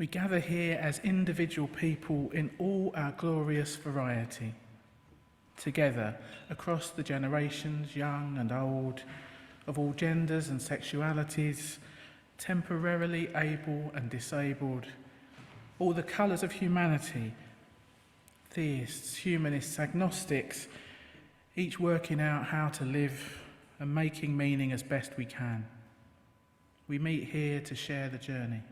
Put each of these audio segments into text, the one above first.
We gather here as individual people in all our glorious variety, together across the generations, young and old, of all genders and sexualities, temporarily able and disabled, all the colours of humanity, theists, humanists, agnostics, each working out how to live and making meaning as best we can. We meet here to share the journey.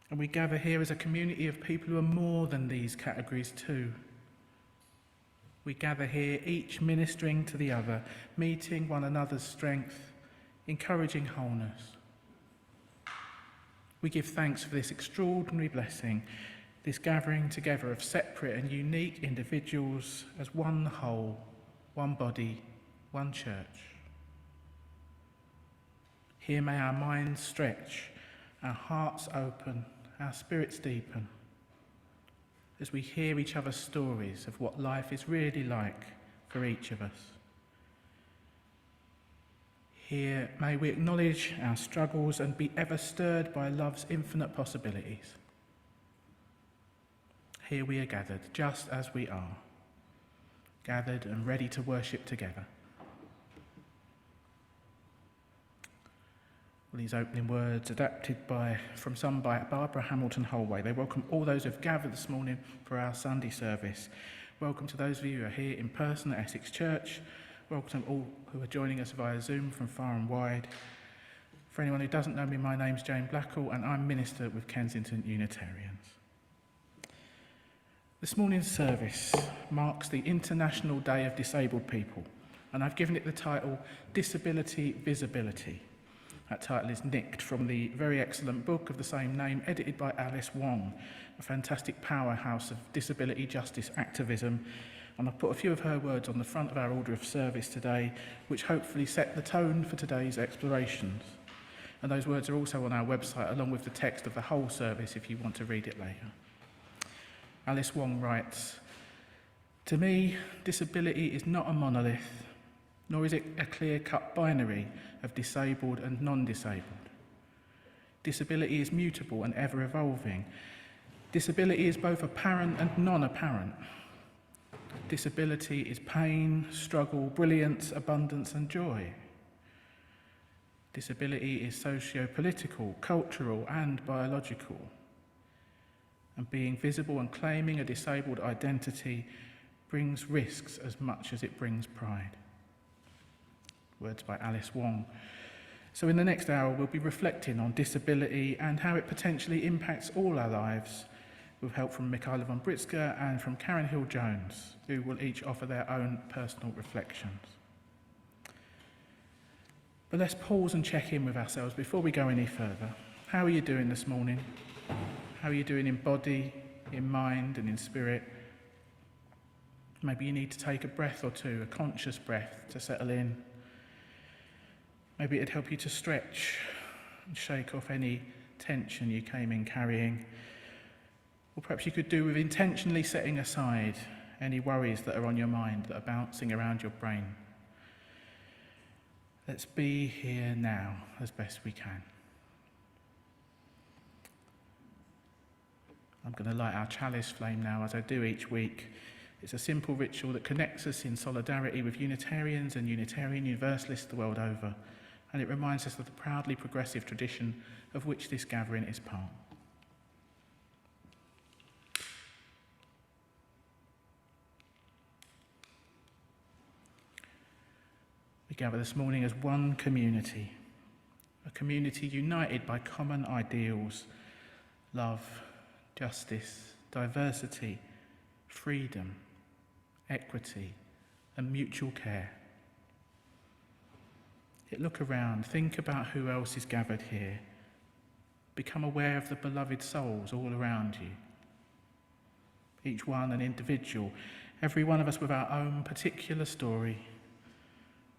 And we gather here as a community of people who are more than these categories too. We gather here, each ministering to the other, meeting one another's strength, encouraging wholeness. We give thanks for this extraordinary blessing, this gathering together of separate and unique individuals as one whole, one body, one church. Here may our minds stretch, our hearts open, our spirits deepen, as we hear each other's stories of what life is really like for each of us. Here may we acknowledge our struggles and be ever stirred by love's infinite possibilities. Here we are gathered just as we are, gathered and ready to worship together. These opening words, adapted from some by Barbara Hamilton Holway. They welcome all those who have gathered this morning for our Sunday service. Welcome to those of you who are here in person at Essex Church. Welcome to all who are joining us via Zoom from far and wide. For anyone who doesn't know me, my name's Jane Blackall and I'm minister with Kensington Unitarians. This morning's service marks the International Day of Disabled People, and I've given it the title Disability Visibility. That title is nicked from the very excellent book of the same name, edited by Alice Wong, a fantastic powerhouse of disability justice activism. And I've put a few of her words on the front of our order of service today, which hopefully set the tone for today's explorations. And those words are also on our website, along with the text of the whole service, if you want to read it later. Alice Wong writes, "To me, disability is not a monolith, nor is it a clear-cut binary of disabled and non-disabled. Disability is mutable and ever-evolving. Disability is both apparent and non-apparent. Disability is pain, struggle, brilliance, abundance and joy. Disability is socio-political, cultural and biological. And being visible and claiming a disabled identity brings risks as much as it brings pride." Words by Alice Wong. So in the next hour, we'll be reflecting on disability and how it potentially impacts all our lives, with help from Michaela von Britzke and from Karen Hill-Jones, who will each offer their own personal reflections. But let's pause and check in with ourselves before we go any further. How are you doing this morning? How are you doing in body, in mind and in spirit? Maybe you need to take a breath or two, a conscious breath, to settle in. Maybe it'd help you to stretch and shake off any tension you came in carrying. Or perhaps you could do with intentionally setting aside any worries that are on your mind, that are bouncing around your brain. Let's be here now as best we can. I'm going to light our chalice flame now, as I do each week. It's a simple ritual that connects us in solidarity with Unitarians and Unitarian Universalists the world over, and it reminds us of the proudly progressive tradition of which this gathering is part. We gather this morning as one community, a community united by common ideals: love, justice, diversity, freedom, equity, and mutual care. Yet look around, think about who else is gathered here. Become aware of the beloved souls all around you. Each one an individual, every one of us with our own particular story,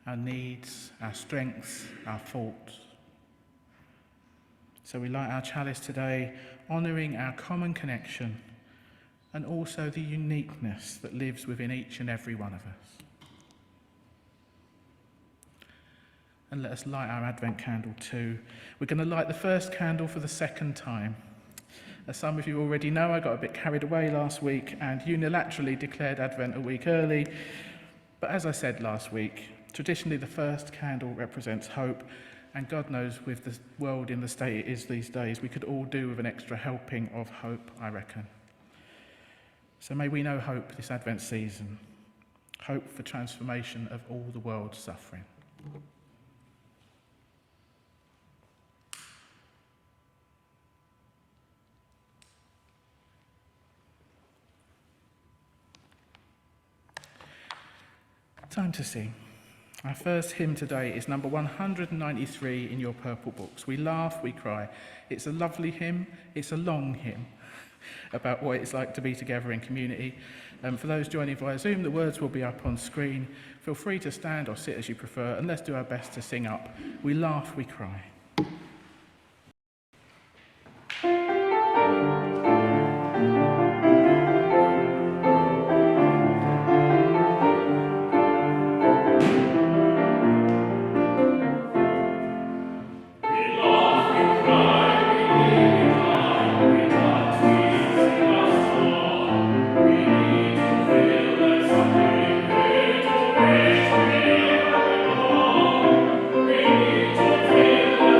our needs, our strengths, our faults. So we light our chalice today, honouring our common connection and also the uniqueness that lives within each and every one of us. And let us light our Advent candle too. We're going to light the first candle for the second time. As some of you already know, I got a bit carried away last week and unilaterally declared Advent a week early. But as I said last week, traditionally the first candle represents hope, and God knows with the world in the state it is these days, we could all do with an extra helping of hope, I reckon. So may we know hope this Advent season, hope for transformation of all the world's suffering. Time to sing. Our first hymn today is number 193 in your purple books. We laugh, we cry. It's a lovely hymn, it's a long hymn about what it's like to be together in community. For those joining via Zoom, the words will be up on screen. Feel free to stand or sit as you prefer, and let's do our best to sing up. We laugh, we cry. We need to feel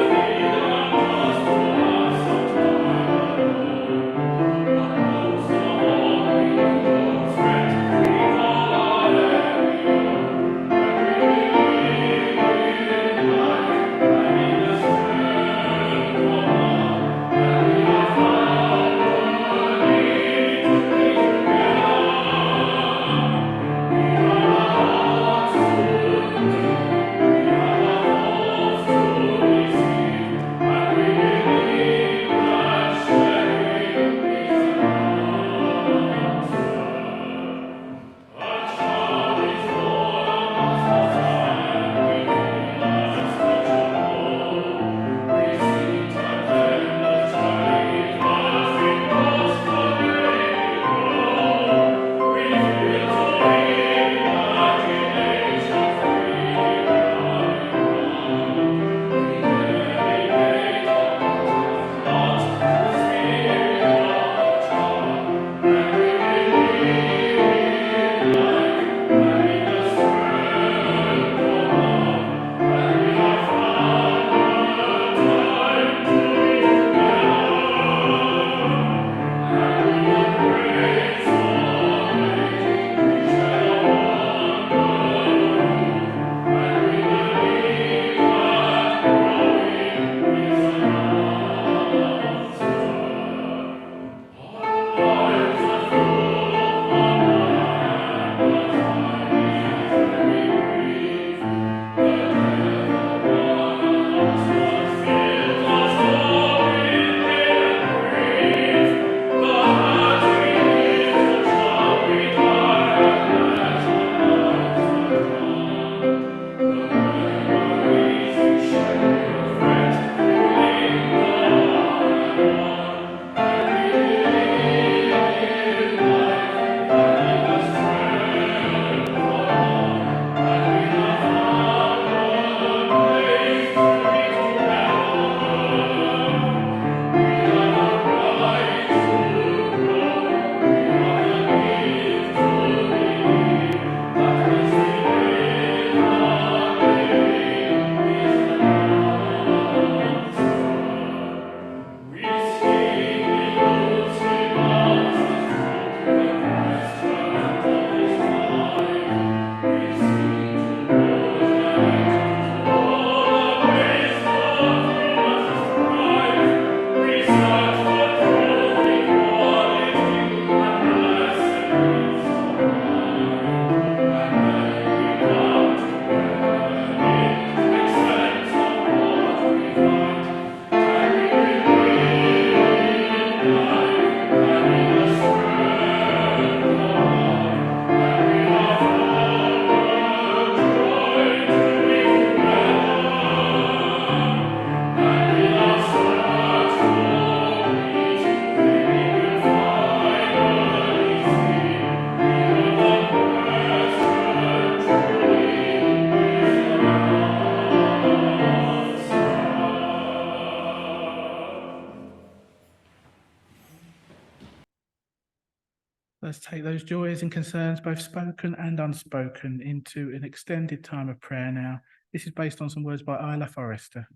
take those joys and concerns, both spoken and unspoken, into an extended time of prayer now. This is based on some words by Isla Forrester.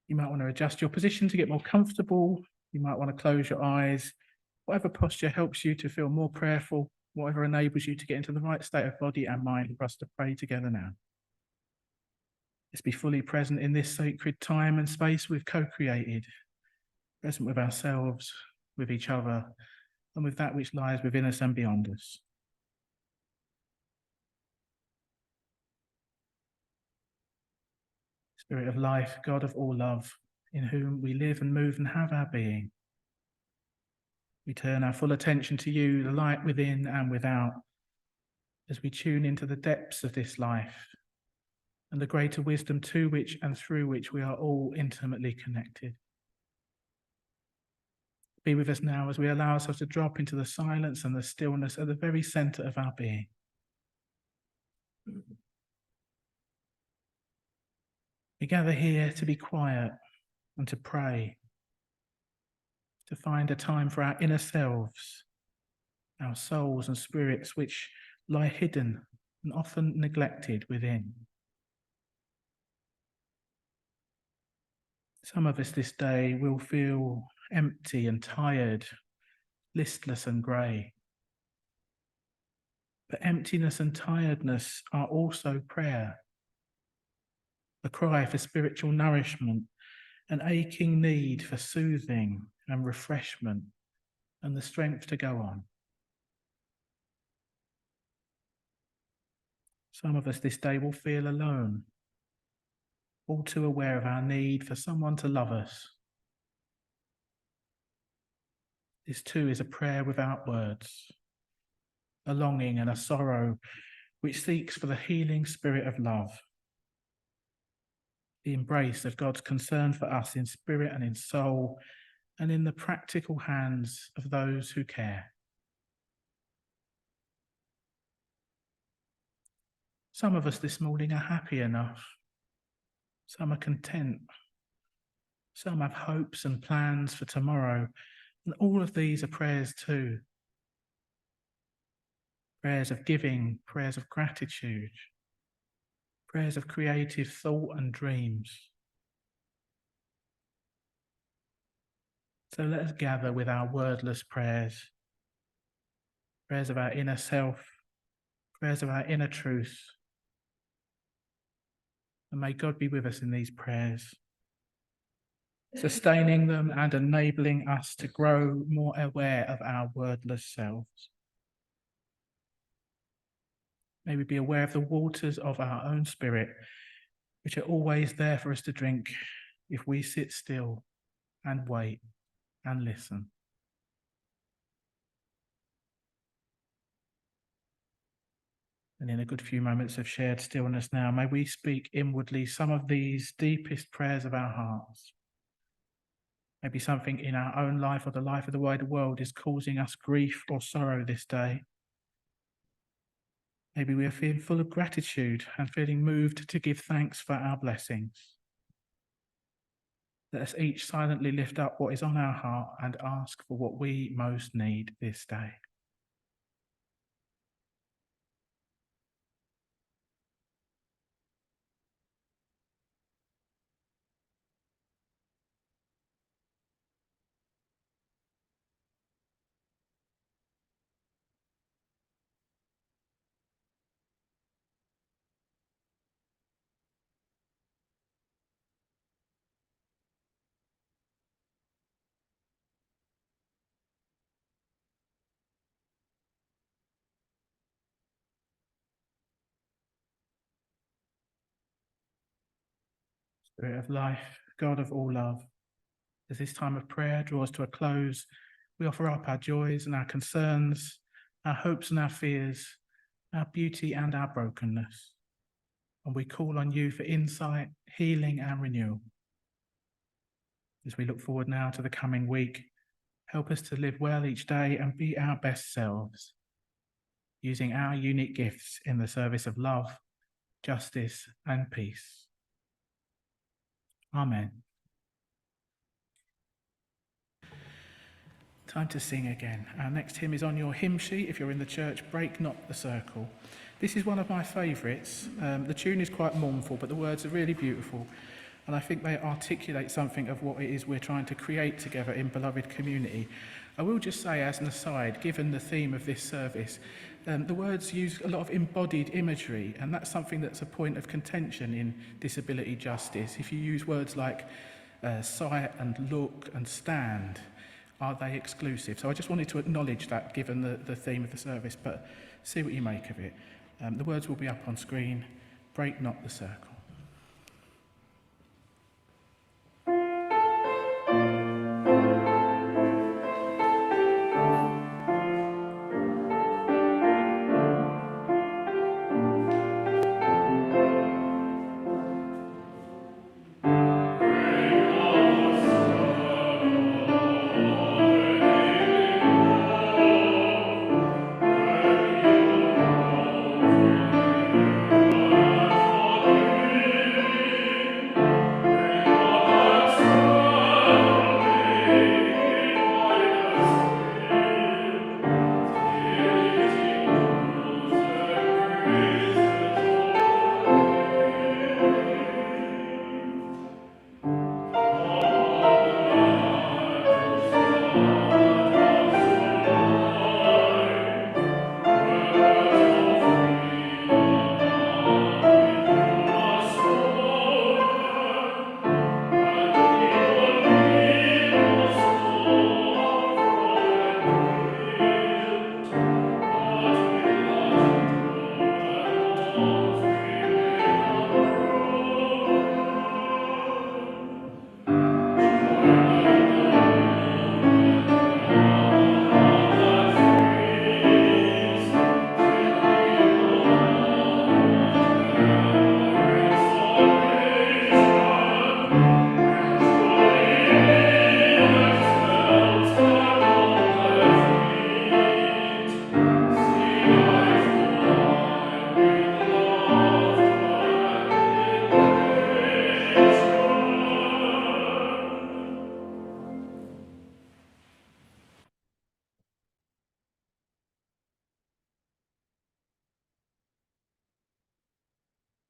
You might want to adjust your position to get more comfortable. You might want to close your eyes. Whatever posture helps you to feel more prayerful, whatever enables you to get into the right state of body and mind for us to pray together now. Let's be fully present in this sacred time and space we've co-created, present with ourselves, with each other, and with that which lies within us and beyond us. Spirit of life, God of all love, in whom we live and move and have our being. We turn our full attention to you, the light within and without, as we tune into the depths of this life and the greater wisdom to which and through which we are all intimately connected. Be with us now as we allow ourselves to drop into the silence and the stillness at the very center of our being. We gather here to be quiet and to pray, to find a time for our inner selves, our souls and spirits which lie hidden and often neglected within. Some of us this day will feel empty and tired, listless and grey. But emptiness and tiredness are also prayer, a cry for spiritual nourishment, an aching need for soothing and refreshment and the strength to go on. Some of us this day will feel alone, all too aware of our need for someone to love us. This too is a prayer without words, a longing and a sorrow which seeks for the healing spirit of love, the embrace of God's concern for us in spirit and in soul, and in the practical hands of those who care. Some of us this morning are happy enough. Some are content. Some have hopes and plans for tomorrow. And all of these are prayers too. Prayers of giving, prayers of gratitude, prayers of creative thought and dreams. So let us gather with our wordless prayers, prayers of our inner self, prayers of our inner truth. And may God be with us in these prayers, sustaining them and enabling us to grow more aware of our wordless selves. May we be aware of the waters of our own spirit, which are always there for us to drink if we sit still and wait and listen. And in a good few moments of shared stillness now, may we speak inwardly some of these deepest prayers of our hearts. Maybe something in our own life or the life of the wider world is causing us grief or sorrow this day. Maybe we are feeling full of gratitude and feeling moved to give thanks for our blessings. Let us each silently lift up what is on our heart and ask for what we most need this day. Spirit of life, God of all love, as this time of prayer draws to a close, we offer up our joys and our concerns, our hopes and our fears, our beauty and our brokenness. And we call on you for insight, healing and renewal. As we look forward now to the coming week, help us to live well each day and be our best selves, using our unique gifts in the service of love, justice and peace. Amen. Time to sing again. Our next hymn is on your hymn sheet. If you're in the church, Break Not the Circle. This is one of my favourites. The tune is quite mournful, but the words are really beautiful. And I think they articulate something of what it is we're trying to create together in beloved community. I will just say, as an aside, given the theme of this service, the words use a lot of embodied imagery, and that's something that's a point of contention in disability justice. If you use words like sight and look and stand, are they exclusive? So I just wanted to acknowledge that given the theme of the service, but see what you make of it. The words will be up on screen. Break not the circle.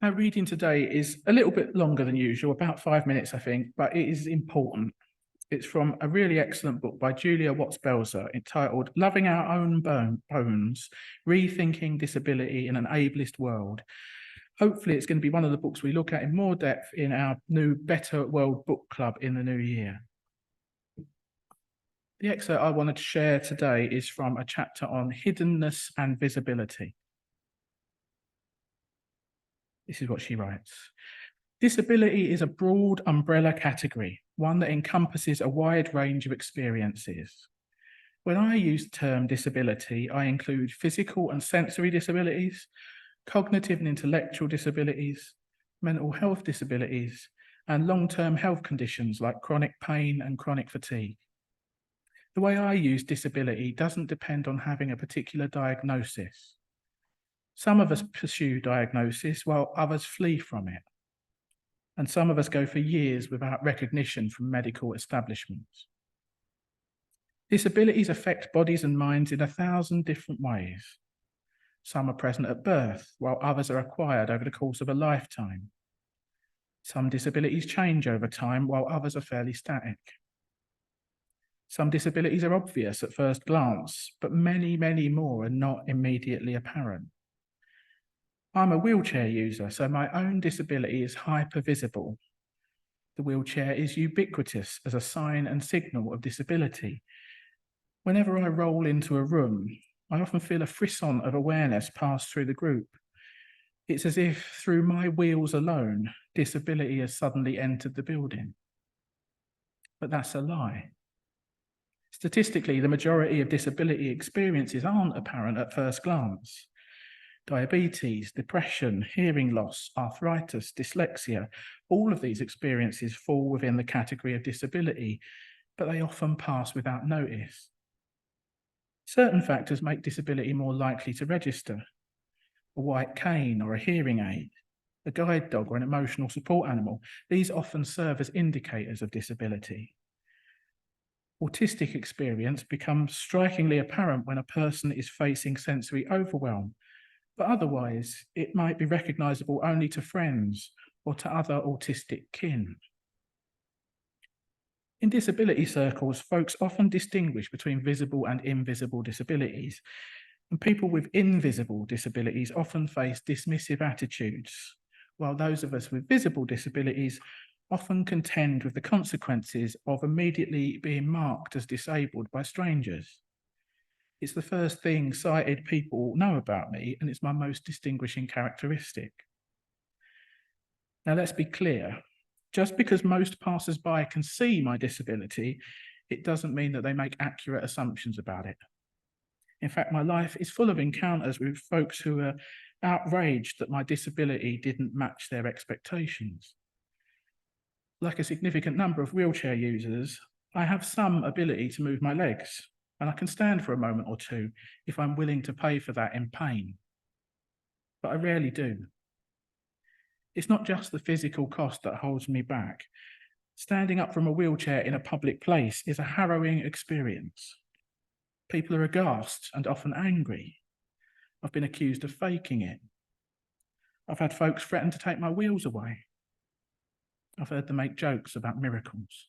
Our reading today is a little bit longer than usual, about 5 minutes, I think, but it is important. It's from a really excellent book by Julia Watts-Belzer entitled Loving Our Own Bones, Rethinking Disability in an Ableist World. Hopefully it's going to be one of the books we look at in more depth in our new Better World Book Club in the new year. The excerpt I wanted to share today is from a chapter on hiddenness and visibility. This is what she writes. Disability is a broad umbrella category, one that encompasses a wide range of experiences. When I use the term disability, I include physical and sensory disabilities, cognitive and intellectual disabilities, mental health disabilities, and long-term health conditions like chronic pain and chronic fatigue. The way I use disability doesn't depend on having a particular diagnosis. Some of us pursue diagnosis while others flee from it. And some of us go for years without recognition from medical establishments. Disabilities affect bodies and minds in 1,000 different ways. Some are present at birth, while others are acquired over the course of a lifetime. Some disabilities change over time, while others are fairly static. Some disabilities are obvious at first glance, but many, many more are not immediately apparent. I'm a wheelchair user, so my own disability is hypervisible. The wheelchair is ubiquitous as a sign and signal of disability. Whenever I roll into a room, I often feel a frisson of awareness pass through the group. It's as if, through my wheels alone, disability has suddenly entered the building. But that's a lie. Statistically, the majority of disability experiences aren't apparent at first glance. Diabetes, depression, hearing loss, arthritis, dyslexia, all of these experiences fall within the category of disability, but they often pass without notice. Certain factors make disability more likely to register. A white cane or a hearing aid, a guide dog or an emotional support animal, these often serve as indicators of disability. Autistic experience becomes strikingly apparent when a person is facing sensory overwhelm, but otherwise it might be recognisable only to friends or to other autistic kin. In disability circles, folks often distinguish between visible and invisible disabilities, and people with invisible disabilities often face dismissive attitudes, while those of us with visible disabilities often contend with the consequences of immediately being marked as disabled by strangers. It's the first thing sighted people know about me, and it's my most distinguishing characteristic. Now, let's be clear. Just because most passers-by can see my disability, it doesn't mean that they make accurate assumptions about it. In fact, my life is full of encounters with folks who are outraged that my disability didn't match their expectations. Like a significant number of wheelchair users, I have some ability to move my legs, and I can stand for a moment or two if I'm willing to pay for that in pain. But I rarely do. It's not just the physical cost that holds me back. Standing up from a wheelchair in a public place is a harrowing experience. People are aghast and often angry. I've been accused of faking it. I've had folks threaten to take my wheels away. I've heard them make jokes about miracles.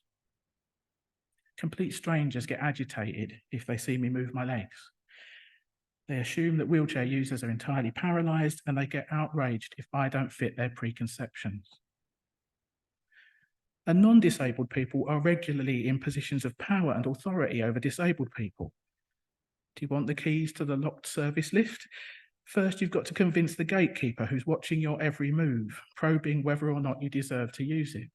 Complete strangers get agitated if they see me move my legs. They assume that wheelchair users are entirely paralysed, and they get outraged if I don't fit their preconceptions. And non-disabled people are regularly in positions of power and authority over disabled people. Do you want the keys to the locked service lift? First, you've got to convince the gatekeeper who's watching your every move, probing whether or not you deserve to use it.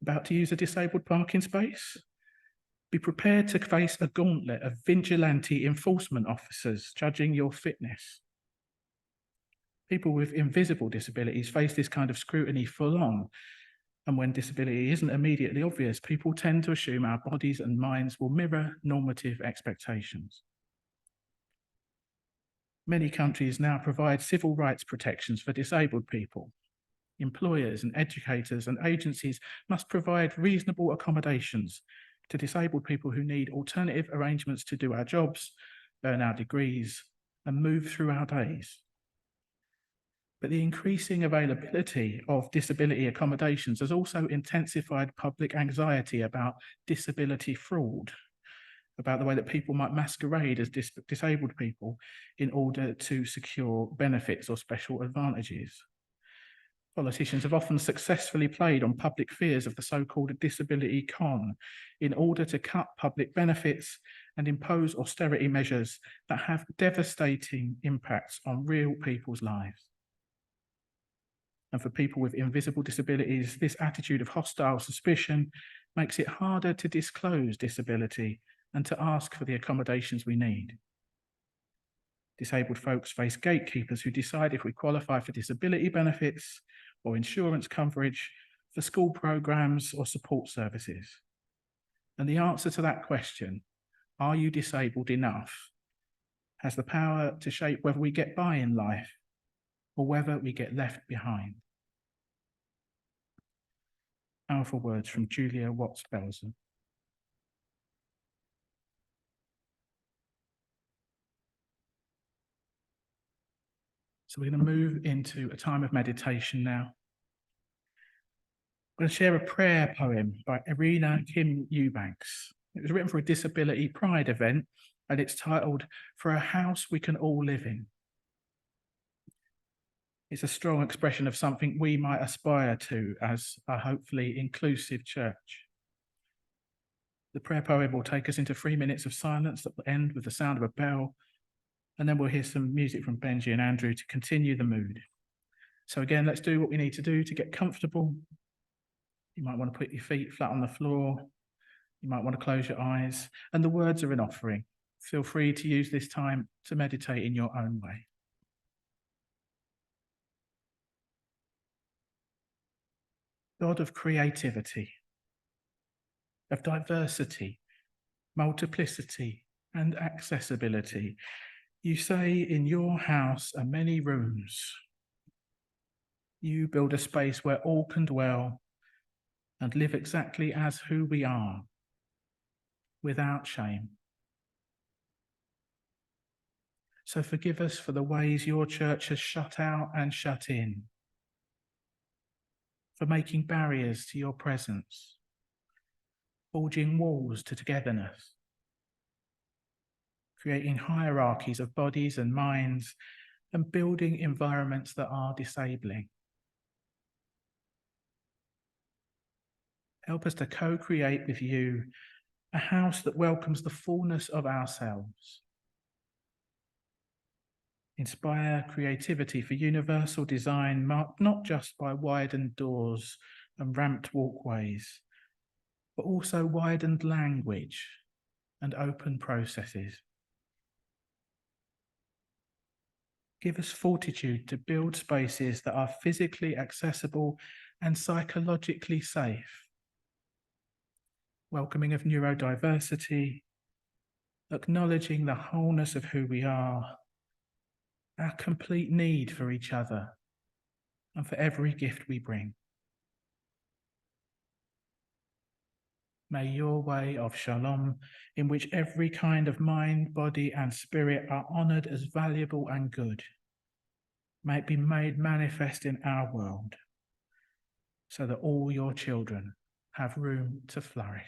About to use a disabled parking space? Be prepared to face a gauntlet of vigilante enforcement officers judging your fitness. People with invisible disabilities face this kind of scrutiny full on, and when disability isn't immediately obvious, people tend to assume our bodies and minds will mirror normative expectations. Many countries now provide civil rights protections for disabled people. Employers and educators and agencies must provide reasonable accommodations to disabled people who need alternative arrangements to do our jobs, earn our degrees, and move through our days. But the increasing availability of disability accommodations has also intensified public anxiety about disability fraud, about the way that people might masquerade as disabled people in order to secure benefits or special advantages. Politicians have often successfully played on public fears of the so-called disability con in order to cut public benefits and impose austerity measures that have devastating impacts on real people's lives. And for people with invisible disabilities, this attitude of hostile suspicion makes it harder to disclose disability and to ask for the accommodations we need. Disabled folks face gatekeepers who decide if we qualify for disability benefits or insurance coverage, for school programs or support services. And the answer to that question, are you disabled enough, has the power to shape whether we get by in life or whether we get left behind. Powerful words from Julia Watts-Belzer. So we're going to move into a time of meditation now. I'm going to share a prayer poem by Irina Kim Eubanks. It was written for a Disability Pride event, and it's titled, "For a House We Can All Live In." It's a strong expression of something we might aspire to as a hopefully inclusive church. The prayer poem will take us into 3 minutes of silence that will end with the sound of a bell, and then we'll hear some music from Benjie and Andrew to continue the mood. So again, let's do what we need to do to get comfortable. You might want to put your feet flat on the floor. You might want to close your eyes, and the words are an offering. Feel free to use this time to meditate in your own way. God of creativity, of diversity, multiplicity, and accessibility, you say in your house are many rooms. You build a space where all can dwell and live exactly as who we are. without shame. So forgive us for the ways your church has shut out and shut in, for making barriers to your presence, forging walls to togetherness, creating hierarchies of bodies and minds, and building environments that are disabling. Help us to co-create with you a house that welcomes the fullness of ourselves. Inspire creativity for universal design marked not just by widened doors and ramped walkways, but also widened language and open processes. Give us fortitude to build spaces that are physically accessible and psychologically safe, welcoming of neurodiversity, acknowledging the wholeness of who we are, our complete need for each other, and for every gift we bring. May your way of shalom, in which every kind of mind, body, and spirit are honoured as valuable and good, may it be made manifest in our world, so that all your children have room to flourish.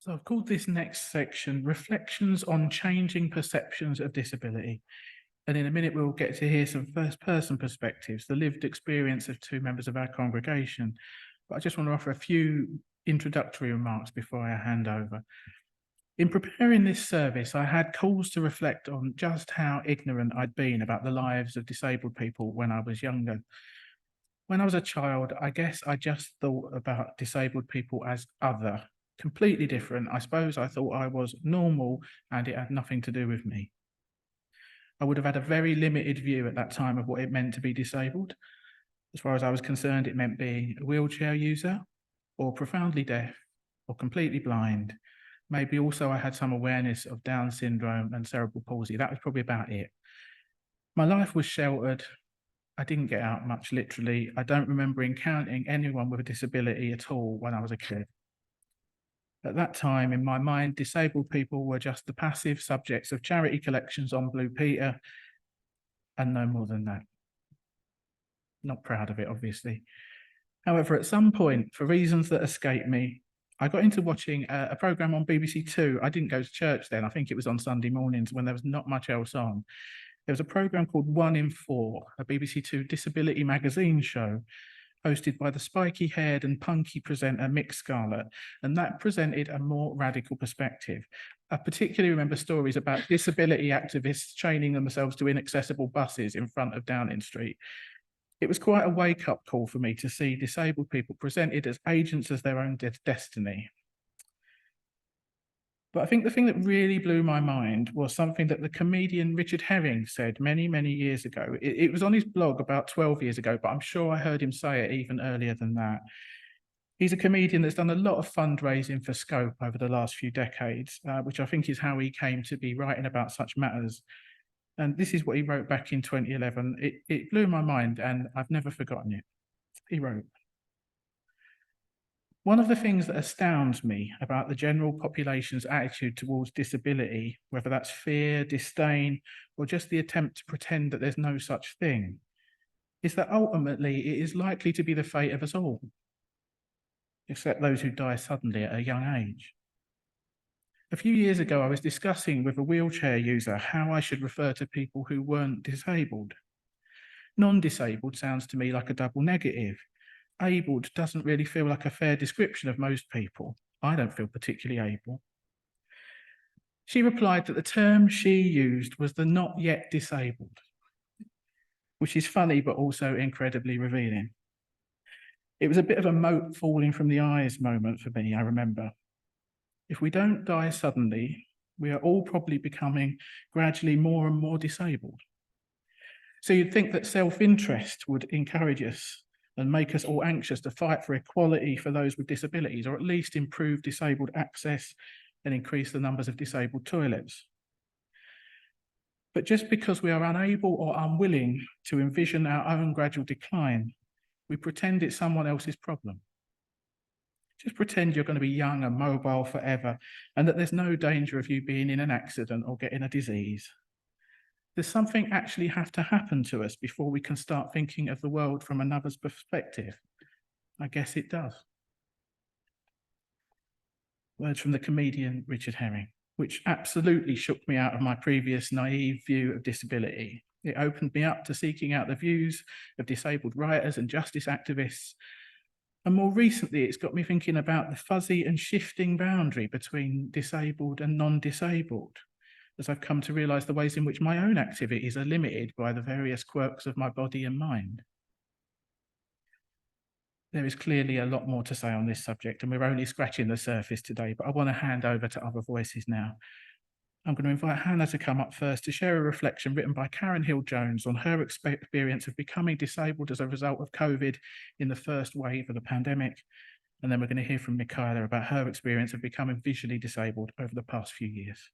So I've called this next section Reflections on Changing Perceptions of Disability. And in a minute, we'll get to hear some first-person perspectives, the lived experience of two members of our congregation. But I just want to offer a few introductory remarks before I hand over. In preparing this service, I had cause to reflect on just how ignorant I'd been about the lives of disabled people when I was younger. When I was a child, I guess I just thought about disabled people as other, completely different. I suppose I thought I was normal and it had nothing to do with me. I would have had a very limited view at that time of what it meant to be disabled. As far as I was concerned, it meant being a wheelchair user or profoundly deaf or completely blind. Maybe also I had some awareness of Down syndrome and cerebral palsy. That was probably about it. My life was sheltered. I didn't get out much, literally. I don't remember encountering anyone with a disability at all when I was a kid. At that time, in my mind, disabled people were just the passive subjects of charity collections on Blue Peter and no more than that. Not proud of it, obviously. However, at some point, for reasons that escape me, I got into watching a programme on BBC Two. I didn't go to church then. I think it was on Sunday mornings when there was not much else on. There was a programme called 1 in 4, a BBC Two disability magazine show, hosted by the spiky-haired and punky presenter Mick Scarlett, and that presented a more radical perspective. I particularly remember stories about disability activists chaining themselves to inaccessible buses in front of Downing Street. It was quite a wake-up call for me to see disabled people presented as agents of their own destiny. But I think the thing that really blew my mind was something that the comedian Richard Herring said many, many years ago. It was on his blog about 12 years ago, but I'm sure I heard him say it even earlier than that. He's a comedian that's done a lot of fundraising for Scope over the last few decades, which I think is how he came to be writing about such matters. And this is what he wrote back in 2011. It blew my mind and I've never forgotten it. He wrote, "One of the things that astounds me about the general population's attitude towards disability, whether that's fear, disdain, or just the attempt to pretend that there's no such thing, is that ultimately it is likely to be the fate of us all, except those who die suddenly at a young age. A few years ago, I was discussing with a wheelchair user how I should refer to people who weren't disabled. Non-disabled sounds to me like a double negative. Abled doesn't really feel like a fair description of most people. I don't feel particularly able." She replied that the term she used was the not yet disabled, which is funny, but also incredibly revealing. It was a bit of a mote falling from the eyes moment for me, I remember. If we don't die suddenly, we are all probably becoming gradually more and more disabled. So you'd think that self-interest would encourage us and make us all anxious to fight for equality for those with disabilities, or at least improve disabled access and increase the numbers of disabled toilets. But just because we are unable or unwilling to envision our own gradual decline, we pretend it's someone else's problem. Just pretend you're going to be young and mobile forever and that there's no danger of you being in an accident or getting a disease. Does something actually have to happen to us before we can start thinking of the world from another's perspective? I guess it does. Words from the comedian Richard Herring, which absolutely shook me out of my previous naive view of disability. It opened me up to seeking out the views of disabled writers and justice activists. And more recently, it's got me thinking about the fuzzy and shifting boundary between disabled and non-disabled, as I've come to realise the ways in which my own activities are limited by the various quirks of my body and mind. There is clearly a lot more to say on this subject, and we're only scratching the surface today, but I want to hand over to other voices now. I'm going to invite Hannah to come up first to share a reflection written by Karen Hill-Jones on her experience of becoming disabled as a result of COVID in the first wave of the pandemic. And then we're going to hear from Michaela about her experience of becoming visually disabled over the past few years.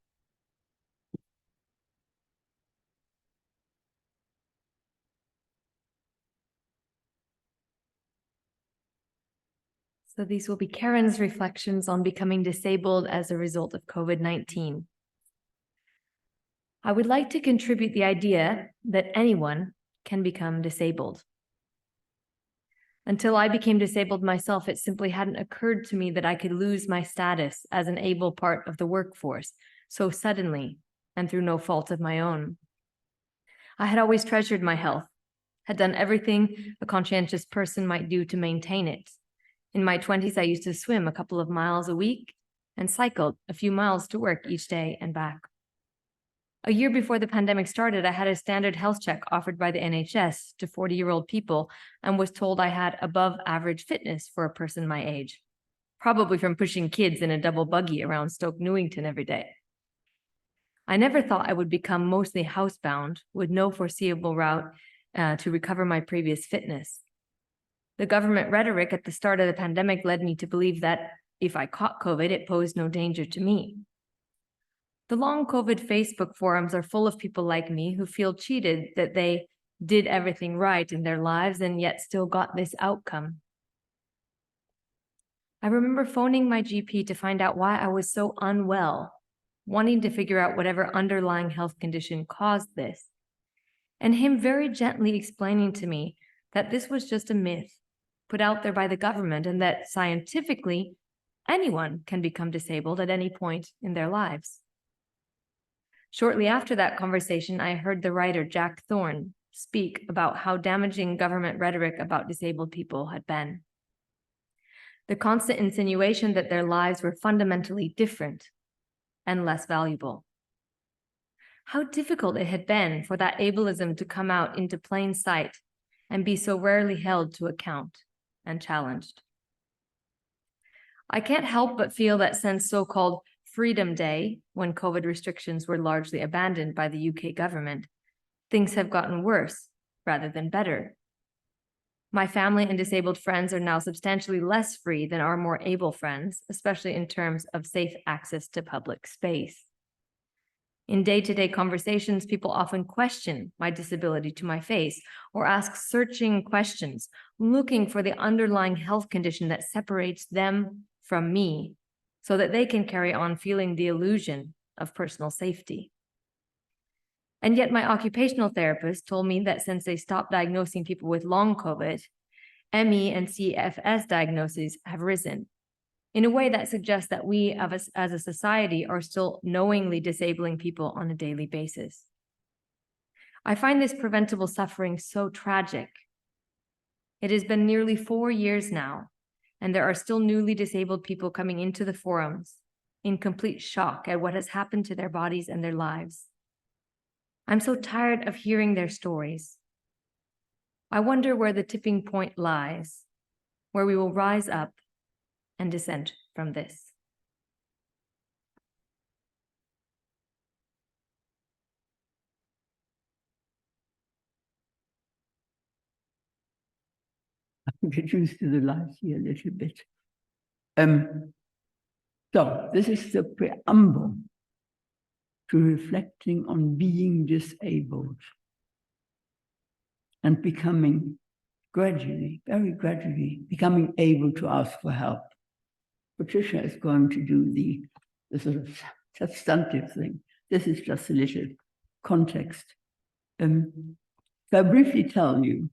So these will be Karen's reflections on becoming disabled as a result of COVID-19. I would like to contribute the idea that anyone can become disabled. Until I became disabled myself, it simply hadn't occurred to me that I could lose my status as an able part of the workforce so suddenly and through no fault of my own. I had always treasured my health, had done everything a conscientious person might do to maintain it. In my 20s, I used to swim a couple of miles a week and cycled a few miles to work each day and back. A year before the pandemic started, I had a standard health check offered by the NHS to 40-year-old people and was told I had above average fitness for a person my age, probably from pushing kids in a double buggy around Stoke Newington every day. I never thought I would become mostly housebound with no foreseeable route to recover my previous fitness. The government rhetoric at the start of the pandemic led me to believe that if I caught COVID, it posed no danger to me. The long COVID Facebook forums are full of people like me who feel cheated that they did everything right in their lives and yet still got this outcome. I remember phoning my GP to find out why I was so unwell, wanting to figure out whatever underlying health condition caused this, and him very gently explaining to me that this was just a myth put out there by the government and that scientifically, anyone can become disabled at any point in their lives. Shortly after that conversation, I heard the writer Jack Thorne speak about how damaging government rhetoric about disabled people had been. The constant insinuation that their lives were fundamentally different and less valuable. How difficult it had been for that ableism to come out into plain sight and be so rarely held to account and challenged. I can't help but feel that since so-called Freedom Day, when COVID restrictions were largely abandoned by the UK government, things have gotten worse rather than better. My family and disabled friends are now substantially less free than our more able friends, especially in terms of safe access to public space. In day-to-day conversations, people often question my disability to my face or ask searching questions, looking for the underlying health condition that separates them from me, so that they can carry on feeling the illusion of personal safety. And yet my occupational therapist told me that since they stopped diagnosing people with long COVID, ME and CFS diagnoses have risen in a way that suggests that we as a society are still knowingly disabling people on a daily basis. I find this preventable suffering so tragic. It has been nearly 4 years now, and there are still newly disabled people coming into the forums in complete shock at what has happened to their bodies and their lives. I'm so tired of hearing their stories. I wonder where the tipping point lies, where we will rise up and dissent from this. Get used to the light here a little bit. So this is the preamble to reflecting on being disabled and becoming gradually, very gradually, becoming able to ask for help. Patricia is going to do the sort of substantive thing. This is just a little context. So I'll briefly tell you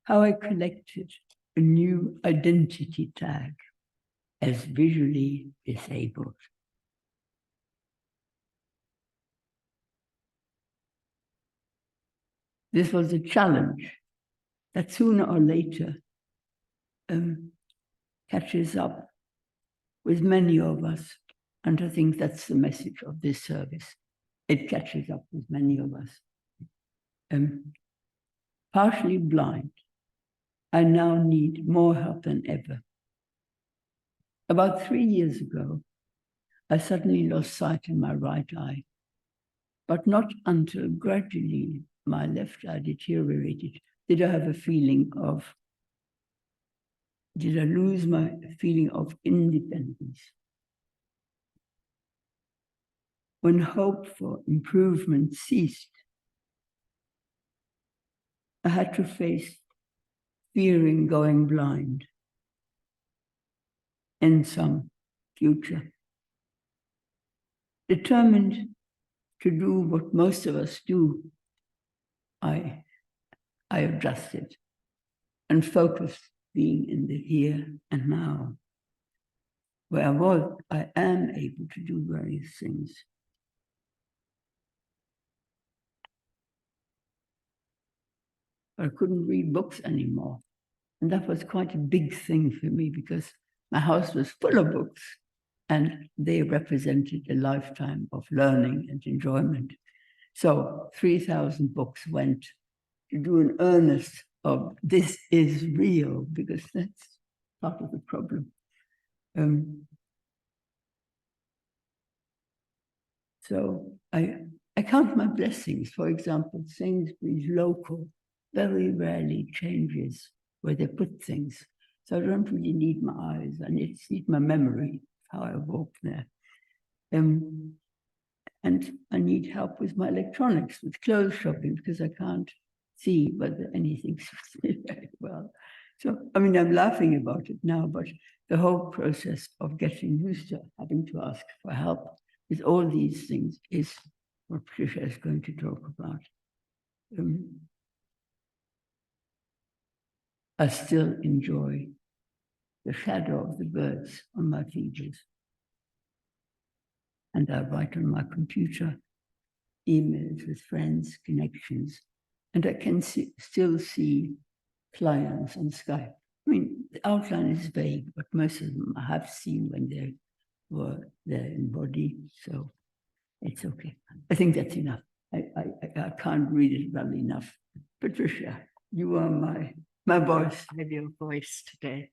how I collected a new identity tag as visually disabled. This was a challenge that sooner or later catches up with many of us. And I think that's the message of this service. It catches up with many of us. Partially blind, I now need more help than ever. About 3 years ago, I suddenly lost sight in my right eye, but not until gradually my left eye deteriorated did I have a feeling of, did I lose my feeling of independence. When hope for improvement ceased, I had to face fearing going blind in some future. Determined to do what most of us do, I adjusted. and focus being in the here and now. Where I am able to do various things. I couldn't read books anymore. And that was quite a big thing for me because my house was full of books and they represented a lifetime of learning and enjoyment. So 3,000 books went to do an earnest of this is real, because that's part of the problem. So I count my blessings. For example, Sainsbury's local very rarely changes where they put things. So I don't really need my eyes. I need my memory, how I walk there. And I need help with my electronics, with clothes shopping, because I can't see whether anything suits me very well. So, I mean, I'm laughing about it now, but the whole process of getting used to having to ask for help with all these things is what Patricia is going to talk about. I still enjoy the shadow of the birds on my pages. And I write on my computer emails with friends, connections, and I can still see clients on Skype. I mean, the outline is vague, but most of them I have seen when they were there in body, so it's okay. I think that's enough. I can't read it well enough. Patricia, you are my voice. I have your voice today.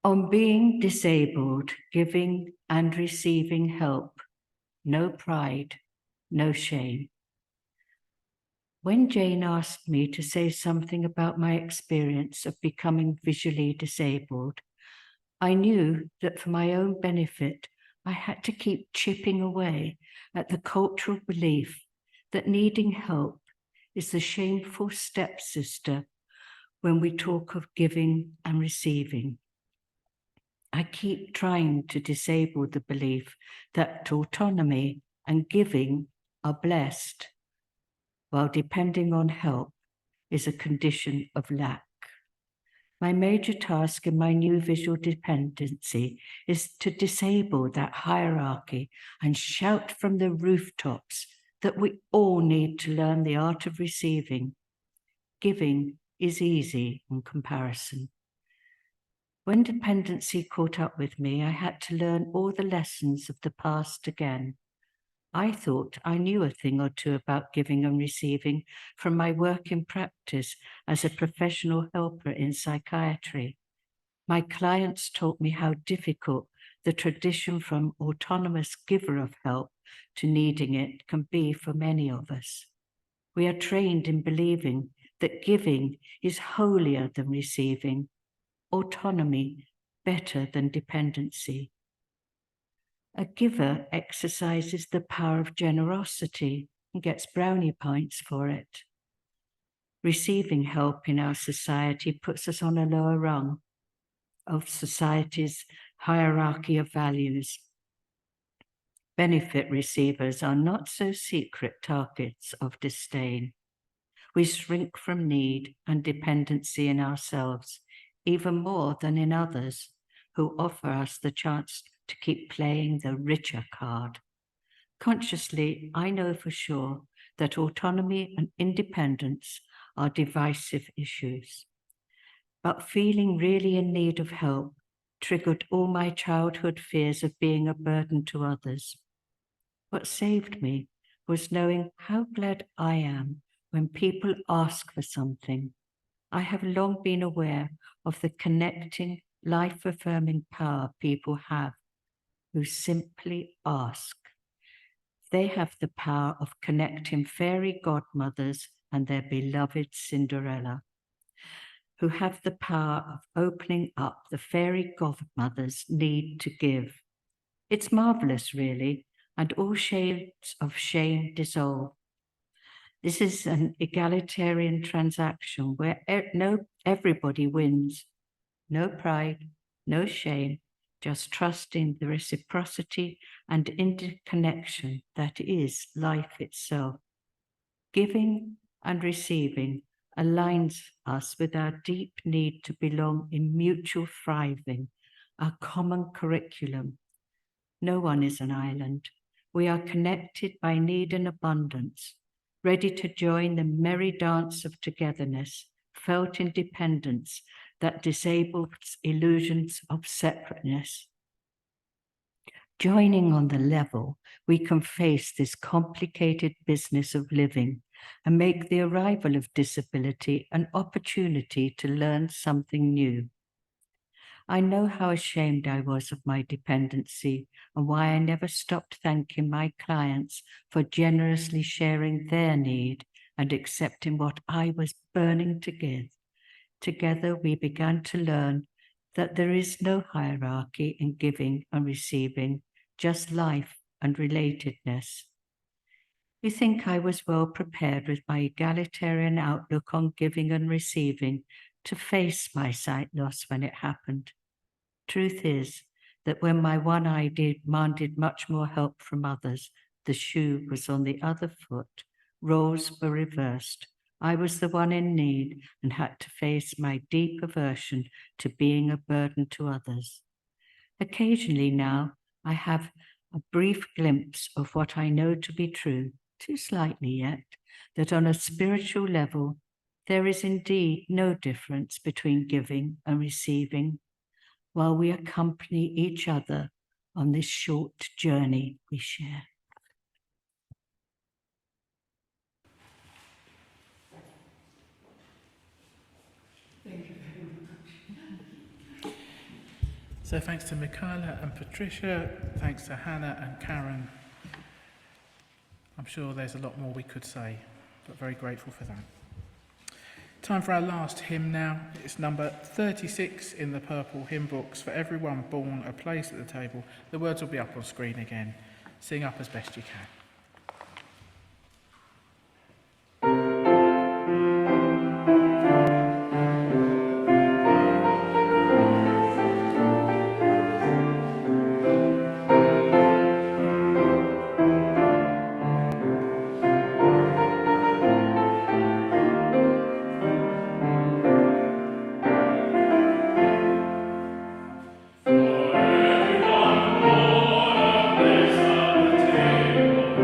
On being disabled, giving and receiving help, no pride, no shame. When Jane asked me to say something about my experience of becoming visually disabled, I knew that for my own benefit, I had to keep chipping away at the cultural belief that needing help is the shameful stepsister when we talk of giving and receiving. I keep trying to disable the belief that autonomy and giving are blessed, while depending on help is a condition of lack. My major task in my new visual dependency is to disable that hierarchy and shout from the rooftops that we all need to learn the art of receiving. Giving is easy in comparison. When dependency caught up with me, I had to learn all the lessons of the past again. I thought I knew a thing or two about giving and receiving from my work in practice as a professional helper in psychiatry. My clients taught me how difficult the tradition from autonomous giver of help to needing it can be for many of us. We are trained in believing that giving is holier than receiving, autonomy better than dependency. A giver exercises the power of generosity and gets brownie points for it. Receiving help in our society puts us on a lower rung of society's hierarchy of values. Benefit receivers are not so secret targets of disdain. We shrink from need and dependency in ourselves, even more than in others who offer us the chance to keep playing the richer card. Consciously, I know for sure that autonomy and independence are divisive issues. But feeling really in need of help triggered all my childhood fears of being a burden to others. What saved me was knowing how glad I am when people ask for something. I have long been aware of the connecting, life-affirming power people have who simply ask. They have the power of connecting fairy godmothers and their beloved Cinderella, who have the power of opening up the fairy godmother's need to give. It's marvelous, really, and all shades of shame dissolve. This is an egalitarian transaction where everybody wins. No pride, no shame, just trusting the reciprocity and interconnection that is life itself. Giving and receiving aligns us with our deep need to belong in mutual thriving, our common curriculum. No one is an island. We are connected by need and abundance, ready to join the merry dance of togetherness, felt independence that disables illusions of separateness. Joining on the level, we can face this complicated business of living and make the arrival of disability an opportunity to learn something new. I know how ashamed I was of my dependency and why I never stopped thanking my clients for generously sharing their need and accepting what I was burning to give. Together, we began to learn that there is no hierarchy in giving and receiving, just life and relatedness. You think I was well prepared with my egalitarian outlook on giving and receiving to face my sight loss when it happened. Truth is that when my one eye demanded much more help from others, the shoe was on the other foot, roles were reversed. I was the one in need and had to face my deep aversion to being a burden to others. Occasionally now, I have a brief glimpse of what I know to be true, too slightly yet, that on a spiritual level, there is indeed no difference between giving and receiving, while we accompany each other on this short journey we share. So thanks to Michaela and Patricia, thanks to Hannah and Karen. I'm sure there's a lot more we could say, but very grateful for that. Time for our last hymn now. It's number 36 in the purple hymn books, For Everyone Born a Place at the Table. The words will be up on screen again. Sing up as best you can. Everyone born a place at the table.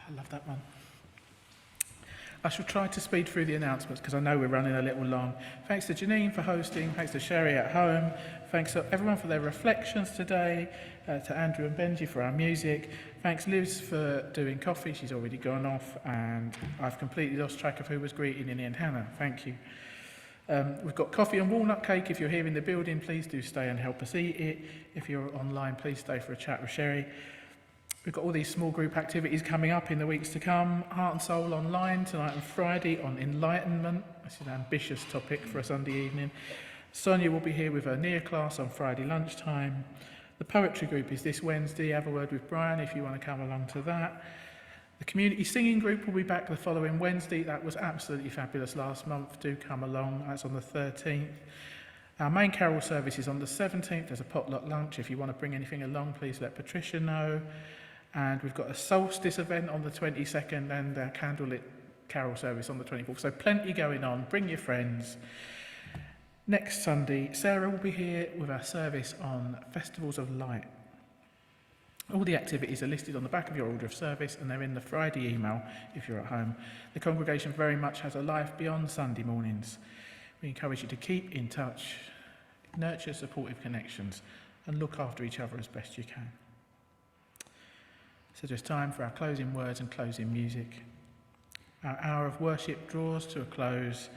I love that one. I shall try to speed through the announcements because I know we're running a little long. Thanks to Janine for hosting, thanks to Sherry at home, thanks to everyone for their reflections today, to Andrew and Benjie for our music, thanks Liz for doing coffee, she's already gone off, and I've completely lost track of who was greeting Innie and Hannah, thank you. We've got coffee and walnut cake. If you're here in the building, please do stay and help us eat it. If you're online, please stay for a chat with Sherry. We've got all these small group activities coming up in the weeks to come. Heart and Soul online tonight and Friday on enlightenment. This is an ambitious topic for a Sunday evening. Sonia will be here with her NEAR class on Friday lunchtime. The poetry group is this Wednesday. Have a word with Brian if you want to come along to that. The community singing group will be back the following Wednesday. That was absolutely fabulous last month. Do come along. That's on the 13th. Our main carol service is on the 17th. There's a potluck lunch. If you want to bring anything along, please let Patricia know. And we've got a solstice event on the 22nd and a candlelit carol service on the 24th. So plenty going on. Bring your friends. Next Sunday, Sarah will be here with our service on Festivals of Light. All the activities are listed on the back of your order of service and they're in the Friday email if you're at home. The congregation very much has a life beyond Sunday mornings. We encourage you to keep in touch, nurture supportive connections and look after each other as best you can. So just time for our closing words and closing music. Our hour of worship draws to a close.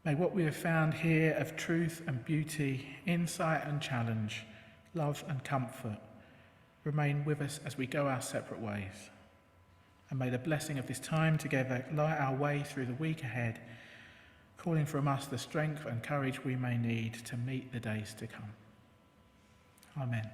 May what we have found here of truth and beauty, insight and challenge, love and comfort remain with us as we go our separate ways. And may the blessing of this time together light our way through the week ahead, calling from us the strength and courage we may need to meet the days to come. Amen.